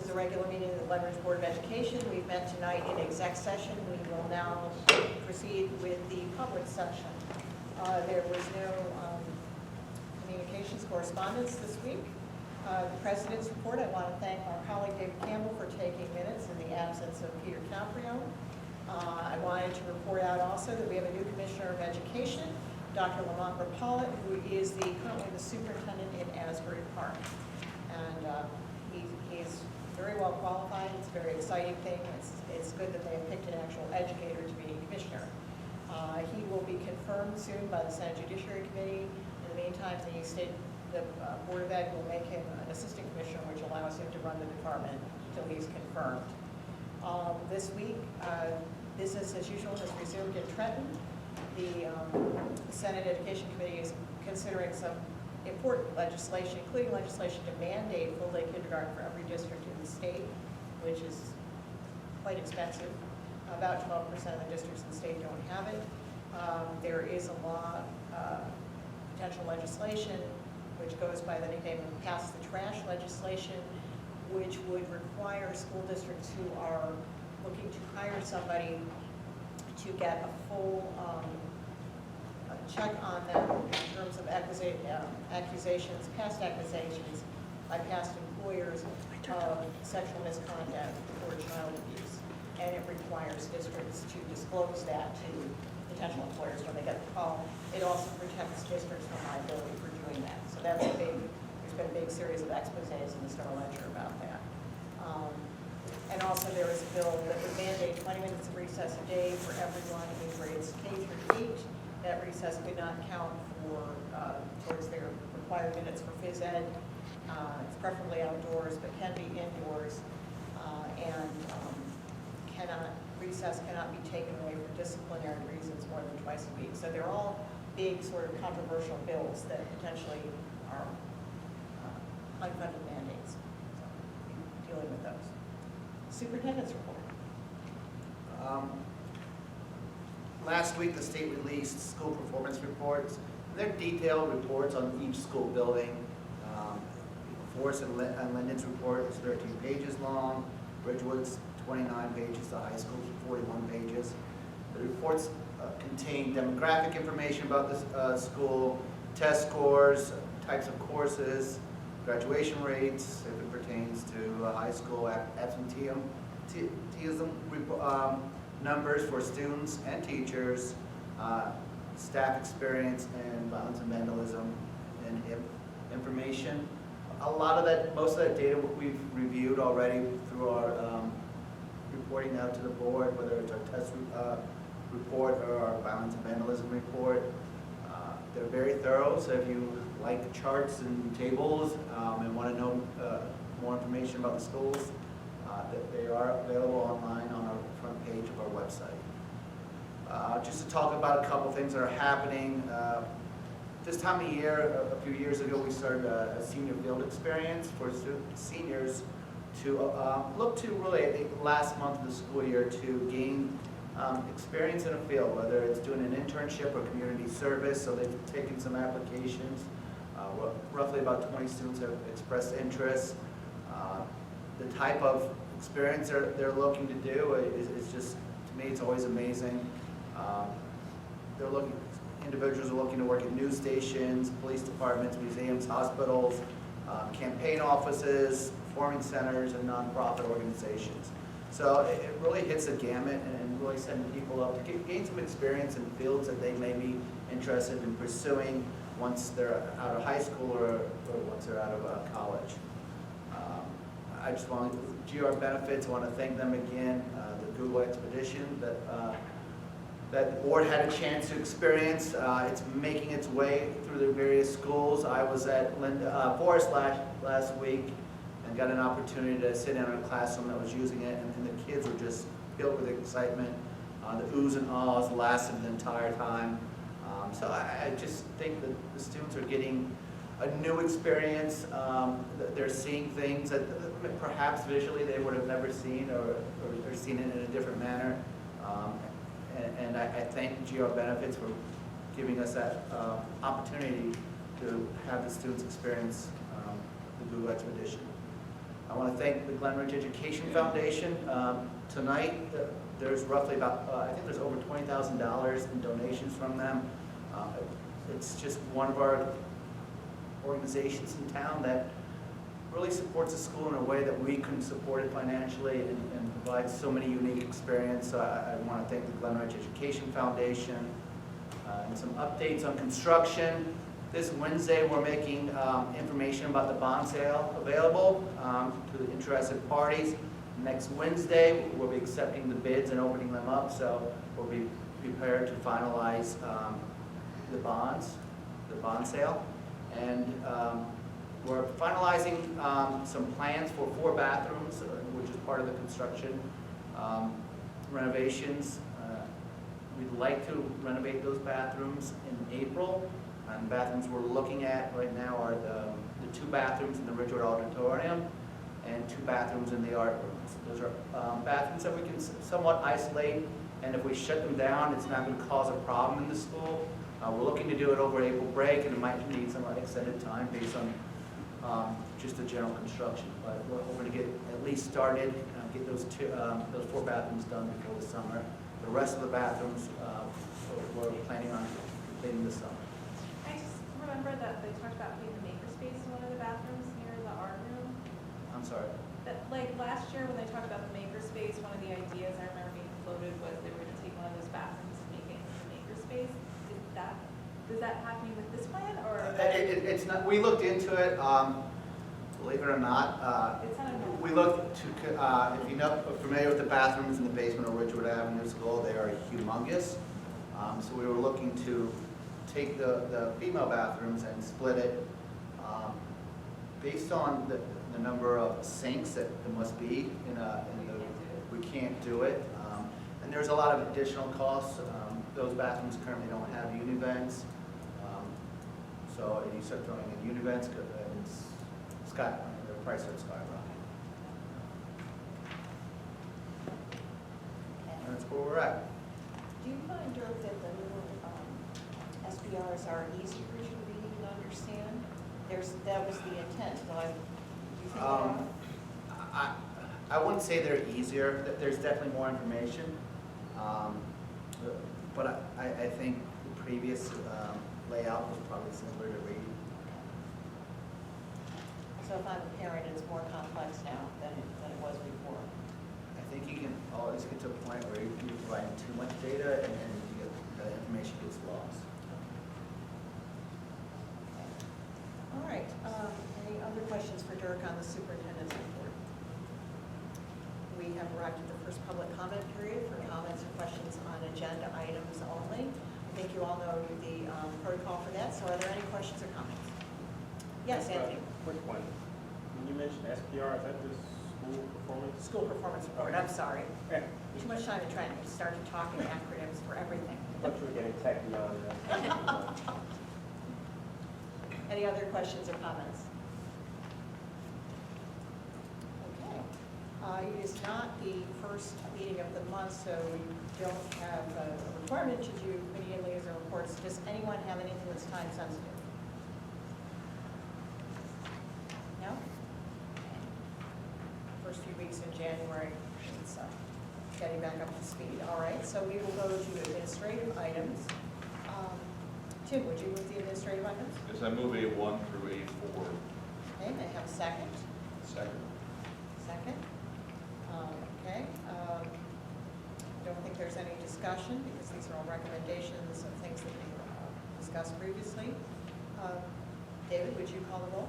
is a regular meeting of the Leverage Board of Education. We've met tonight in exec session. We will now proceed with the public session. There was no communications correspondence this week. The President's report, I want to thank our colleague David Campbell for taking minutes in the absence of Peter Caprione. I wanted to report out also that we have a new Commissioner of Education, Dr. Lamont Rapallet, who is currently the superintendent in Asbury Park. And he's very well qualified. It's a very exciting thing. It's good that they have picked an actual educator to be commissioner. He will be confirmed soon by the Senate Judiciary Committee. In the meantime, the Board of Ed will make him an assistant commissioner, which allows him to run the department until he's confirmed. This week, business as usual has resumed in Trenton. The Senate Education Committee is considering some important legislation, including legislation to mandate full-day kindergarten for every district in the state, which is quite expensive. About 12% of the districts in the state don't have it. There is a law, potential legislation, which goes by the nickname of Pass the Trash legislation, which would require school districts who are looking to hire somebody to get a full check on them in terms of accusations, past accusations by past employers of sexual misconduct or child abuse. And it requires districts to disclose that to potential employers when they get the call. It also protects districts from liability for doing that. So that's there's been a big series of exposés in the Star Ledger about that. And also there is a bill that would mandate 20 minutes of recess a day for everyone in grades K through 8. That recess could not count towards their required minutes for phys ed. It's preferably outdoors, but can be indoors. Recess cannot be taken away for disciplinary reasons more than twice a week. So they're all big sort of controversial bills that potentially are unfunded mandates. So dealing with those. Superintendent's report. Last week, the state released school performance reports. They're detailed reports on each school building. Forest and Linden's report is 13 pages long. Ridgewood's 29 pages. The high school's 41 pages. The reports contain demographic information about the school, test scores, types of courses, graduation rates, if it pertains to high school, absenteeism numbers for students and teachers, staff experience, and violence and vandalism and information. Most of that data we've reviewed already through our reporting out to the board, whether it's our test report or our violence and vandalism report. They're very thorough, so if you like charts and tables and want to know more information about the schools, they are available online on our front page of our website. Just to talk about a couple things that are happening. This time of year, a few years ago, we started a senior field experience for seniors to look to really the last month of the school year to gain experience in a field, whether it's doing an internship or community service. So they've taken some applications. Roughly about 20 students have expressed interest. The type of experience they're looking to do is just, to me, it's always amazing. Individuals are looking to work at news stations, police departments, museums, hospitals, campaign offices, performing centers, and nonprofit organizations. So it really hits the gamut and really setting people up to gain some experience in fields that they may be interested in pursuing once they're out of high school or once they're out of college. I just want to, GR Benefits, I want to thank them again, the Google Expedition that the board had a chance to experience. It's making its way through the various schools. I was at Forest last week and got an opportunity to sit in a classroom that was using it, and the kids were just filled with excitement. The oohs and ahs lasted the entire time. So I just think that the students are getting a new experience. They're seeing things that perhaps visually they would have never seen or seen it in a different manner. And I thank GR Benefits for giving us that opportunity to have the students experience the Google Expedition. I want to thank the Glen Ridge Education Foundation. Tonight, there's roughly about, I think there's over $20,000 in donations from them. It's just one of our organizations in town that really supports the school in a way that we couldn't support it financially and provides so many unique experiences. So I want to thank the Glen Ridge Education Foundation. And some updates on construction. This Wednesday, we're making information about the bond sale available to the interested parties. Next Wednesday, we'll be accepting the bids and opening them up, so we'll be prepared to finalize the bond sale. And we're finalizing some plans for 4 bathrooms, which is part of the construction renovations. We'd like to renovate those bathrooms in April. And the bathrooms we're looking at right now are the 2 bathrooms in the Ridgewood Auditorium and 2 bathrooms in the art rooms. Those are bathrooms that we can somewhat isolate, and if we shut them down, it's not going to cause a problem in the school. We're looking to do it over April break, and it might need some extended time based on just the general construction. But we're going to get at least started, get those 4 bathrooms done before the summer. The rest of the bathrooms, we're planning on completing this summer. I just remember that they talked about putting the makerspace in one of the bathrooms near the art room. I'm sorry. That, like last year when they talked about the makerspace, one of the ideas I remember being floated was they were going to take one of those bathrooms and make it into the makerspace. Is that happening with this plan, or? It's not. We looked into it. Believe it or not, we looked to. If you know, familiar with the bathrooms in the basement of Ridgewood Avenue School, they are humongous. So we were looking to take the female bathrooms and split it based on the number of sinks that there must be we can't do it. And there's a lot of additional costs. Those bathrooms currently don't have univents. So if you start throwing in univents, the price of it's skyrocketing. And that's where we're at. Do you find, Dirk, that the little SBRs are easy for you to read and understand? That was the intent, though. Do you think they are? I wouldn't say they're easier. There's definitely more information. But I think the previous layout was probably simpler to read. So if I'm a parent, it's more complex now than it was before. I think you can always get to a point where you're providing too much data and the information gets lost. Okay. All right. Any other questions for Dirk on the superintendent's report? We have arrived at the first public comment period for comments or questions on agenda items only. I think you all know the protocol for that. So are there any questions or comments? Yes, Anthony. Quick one. When you mentioned SPR, is that the school performance? School performance report. I'm sorry. Yeah. Too much time to try and start talking acronyms for everything. I thought you were getting techy on that. Any other questions or comments? Okay. It is not the first meeting of the month, so we don't have a requirement to do committee and liaison reports. Does anyone have anything that's time sensitive? No? First few weeks in January, it's getting back up to speed. All right, so we will go to administrative items. Tim, would you move the administrative items? Yes, I move A1 through A4. Okay, may I have a second? Second. Second. Okay. Don't think there's any discussion because these are all recommendations of things that we discussed previously. David, would you call the roll?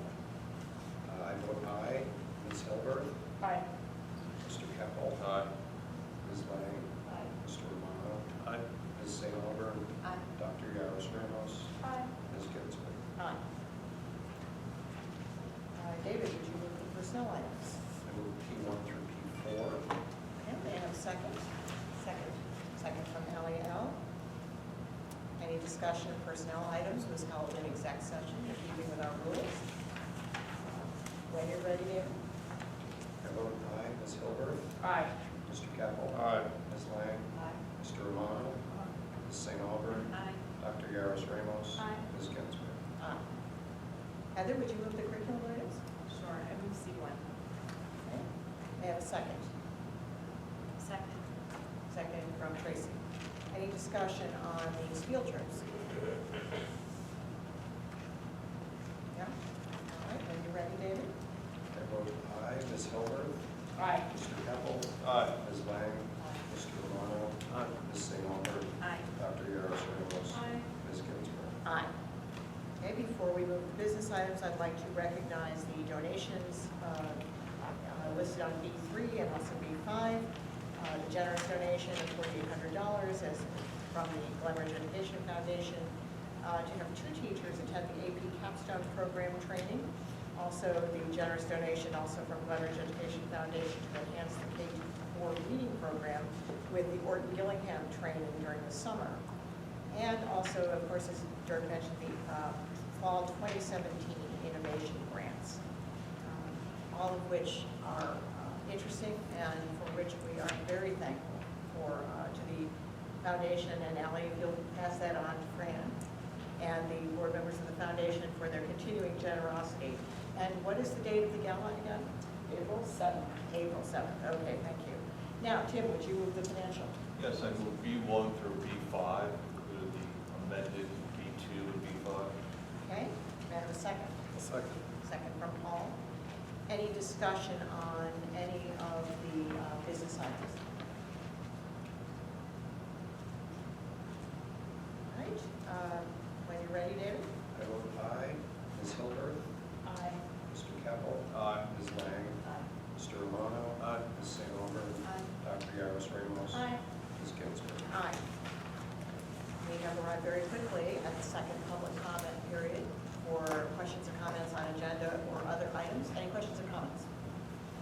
I vote aye. Ms. Hilbert? Aye. Mr. Keppel? Aye. Ms. Lang? Aye. Mr. Romano? Aye. Ms. St. Aubern? Aye. Dr. Yaros Ramos? Aye. Ms. Ginsburg? Aye. David, would you move the personnel items? I move P1 through P4. Okay, may I have a second? Second. Second from Ally L. Any discussion of personnel items was held in exec session in keeping with our rules. When you're ready, David. I vote aye. Ms. Hilbert? Aye. Mr. Keppel? Aye. Ms. Lang? Aye. Mr. Romano? Ms. St. Aubern? Aye. Dr. Yaros Ramos? Aye. Ms. Ginsburg? Aye. Heather, would you move the curriculum items? Sure, I move C1. second? Second. Second from Tracy. Any discussion on these field trips? Yeah? All right, when you're ready, David? I vote aye. Ms. Hilbert? Aye. Mr. Keppel? Aye. Ms. Lang? Mr. Romano? Aye. Ms. St. Albert? Aye. Dr. Yaros Ramos? Aye. Ms. Ginsburg? Aye. Okay, before we move to business items, I'd like to recognize the donations listed on B3 and also B5. The generous donation of $4,800 as from the Glenridge Education Foundation to have 2 teachers attend the AP Capstone Program training. Also, the generous donation also from Glenridge Education Foundation to enhance the K-4 reading program with the Orton Gillingham training during the summer. And also, of course, as Dirk mentioned, the Fall 2017 Innovation Grants, all of which are interesting and for which we are very thankful to the foundation. And Ally, if you'll pass that on to Fran and the board members of the foundation for their continuing generosity. And what is the date of the gala again? April 7th. April 7th. Okay, thank you. Now, Tim, would you move the financial? Yes, I move B1 through B5, including the amended B2 and B5. Okay, may I have a second? A second. Second from Paul. Any discussion on any of the business items? All right, when you're ready, David? I vote aye. Ms. Hilbert? Aye. Mr. Keppel? Aye. Ms. Lang? Aye. Mr. Romano? Aye. Ms. St. Albert? Aye. Dr. Yaros Ramos? Aye. Ms. Ginsburg? Aye. We have arrived very quickly at the second public comment period for questions or comments on agenda or other items. Any questions or comments?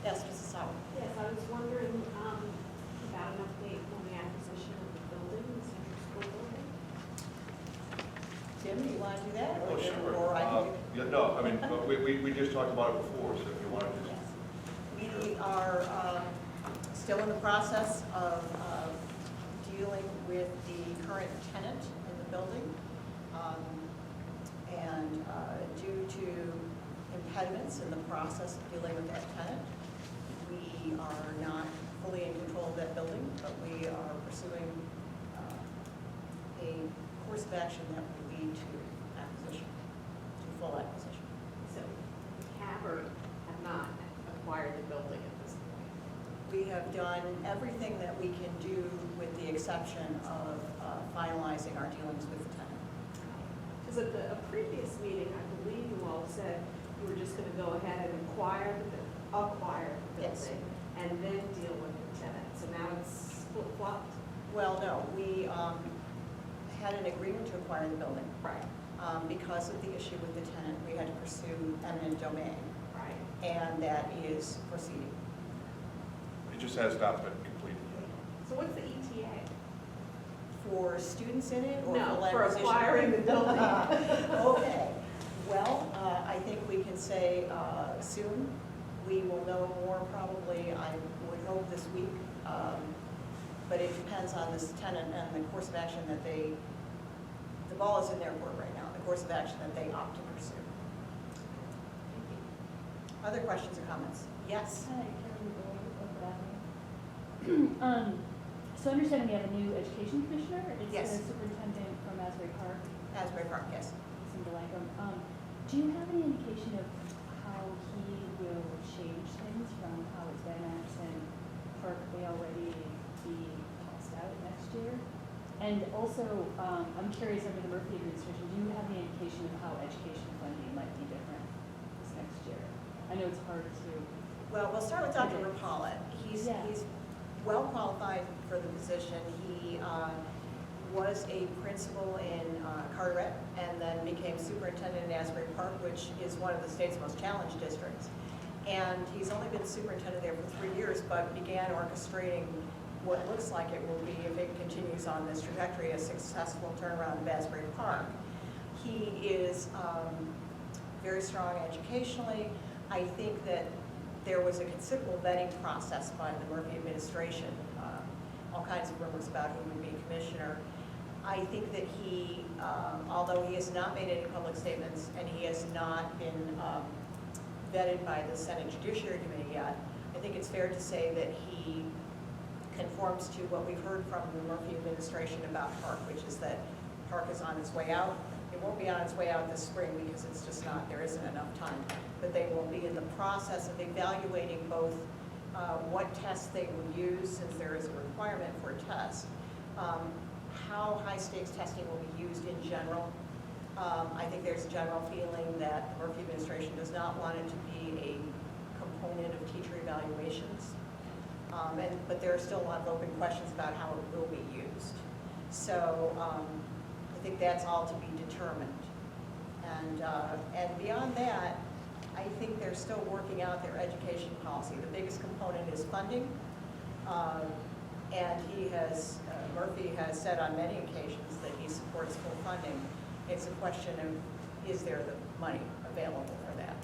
Yes, Mrs. Sauer. Yes, I was wondering about an update on the acquisition of the building, the central school building. Tim, do you want to do that? Oh, sure. Or I can do Yeah, no, I mean, we just talked about it before, so if you want to just. We are still in the process of dealing with the current tenant in the building. And due to impediments in the process of dealing with that tenant, we are not fully in control of that building, but we are pursuing a course of action that will lead to acquisition, to full acquisition. So have or have not acquired the building at this point? We have done everything that we can do with the exception of finalizing our dealings with the tenant. Because at a previous meeting, I believe you all said you were just going to go ahead and acquire the Yes. building and then deal with the tenant. So now it's flip-flopped? Well, no, we had an agreement to acquire the building. Right. Because of the issue with the tenant, we had to pursue eminent domain, Right. and that is proceeding. It just has not been completed yet. So what's the ETA? For students in it or No, full for acquisition? acquiring the building. Okay, well, I think we can say soon. We will know more probably, I would hope this week, but it depends on this tenant and the course of action that the ball is in their court right now, the course of action that they opt to pursue. Other questions or comments? Yes? Hi, Karen Boyd. So I understand we have a new education commissioner. Yes. It's the superintendent from Asbury Park, Asbury Park, yes. Cindy Langrum. Do you have any indication of how he will change things from how it's been at Asbury Park may already be tossed out next year? And also, I'm curious, under the Murphy administration, do you have any indication of how education funding might be different this next year? I know it's hard to. Well, we'll start with Dr. Rapala. He's Yeah. well qualified for the position. He was a principal in Carteret and then became superintendent in Asbury Park, which is one of the state's most challenged districts. And he's only been superintendent there for 3 years, but began orchestrating what looks like it will be, if it continues on this trajectory, a successful turnaround of Asbury Park. He is very strong educationally. I think that there was a considerable vetting process by the Murphy administration, all kinds of rumors about who would be commissioner. I think that he, although he has not made any public statements and he has not been vetted by the Senate Judiciary Committee yet, I think it's fair to say that he conforms to what we've heard from the Murphy administration about Park, which is that Park is on its way out. It won't be on its way out this spring because it's just not, there isn't enough time. But they will be in the process of evaluating both what tests they will use, since there is a requirement for a test, how high-stakes testing will be used in general. I think there's a general feeling that the Murphy administration does not want it to be a component of teacher evaluations. But there are still a lot of open questions about how it will be used. So I think that's all to be determined. And beyond that, I think they're still working out their education policy. The biggest component is funding. And Murphy has said on many occasions that he supports full funding. It's a question of, is there the money available for that?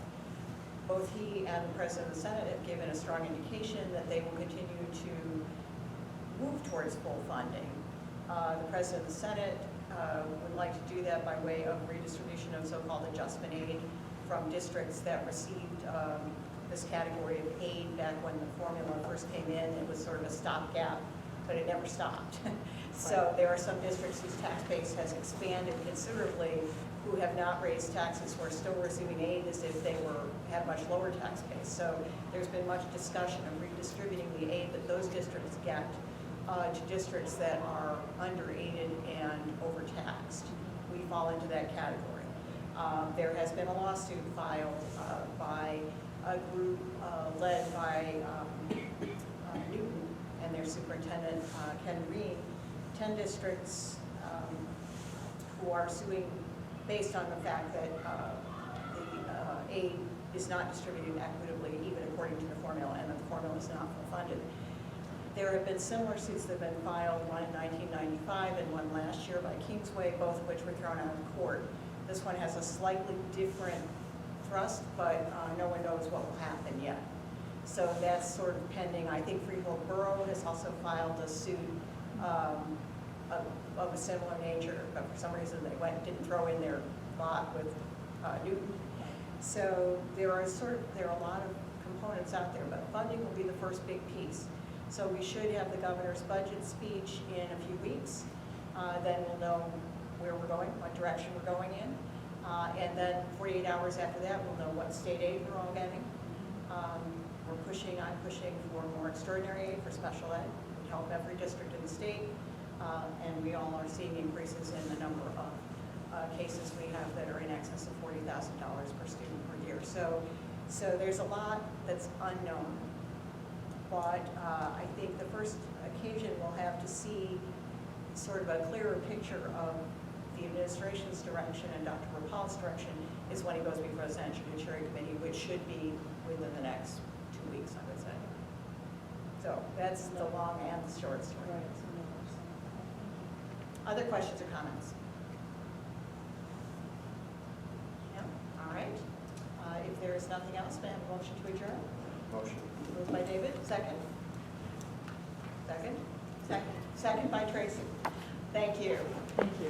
Both he and the President of the Senate have given a strong indication that they will continue to move towards full funding. The President of the Senate would like to do that by way of redistribution of so-called adjustment aid from districts that received this category of aid back when the formula first came in. It was sort of a stopgap, but it never stopped. So there are some districts whose tax base has expanded considerably, who have not raised taxes, who are still receiving aid as if they had much lower tax base. So there's been much discussion of redistributing the aid that those districts get to districts that are under-aided and overtaxed. We fall into that category. There has been a lawsuit filed by a group led by Newton and their superintendent, Ken Green, 10 districts who are suing based on the fact that the aid is not distributed equitably, even according to the formula, and that the formula is not full funded. There have been similar suits that have been filed, one in 1995 and one last year by Kingsway, both of which were thrown out of court. This one has a slightly different thrust, but no one knows what will happen yet. So that's sort of pending. I think Freehold Borough has also filed a suit of a similar nature, but for some reason they didn't throw in their lot with Newton. So there are a lot of components out there, but funding will be the first big piece. So we should have the governor's budget speech in a few weeks. Then we'll know where we're going, what direction we're going in. And then 48 hours after that, we'll know what state aid we're all getting. I'm pushing for more extraordinary aid for special ed. It would help every district in the state. And we all are seeing increases in the number of cases we have that are in excess of $40,000 per student per year. So there's a lot that's unknown. But I think the first occasion we'll have to see sort of a clearer picture of the administration's direction and Dr. Rapal's direction is when he goes before the Senate Judiciary Committee, which should be within the next 2 weeks, I would say. So that's the long and the short story. Other questions or comments? No? All right. If there is nothing else, may I have a motion to adjourn? Motion. Moved by David, second? Second? Second. Second by Tracy. Thank you. Thank you.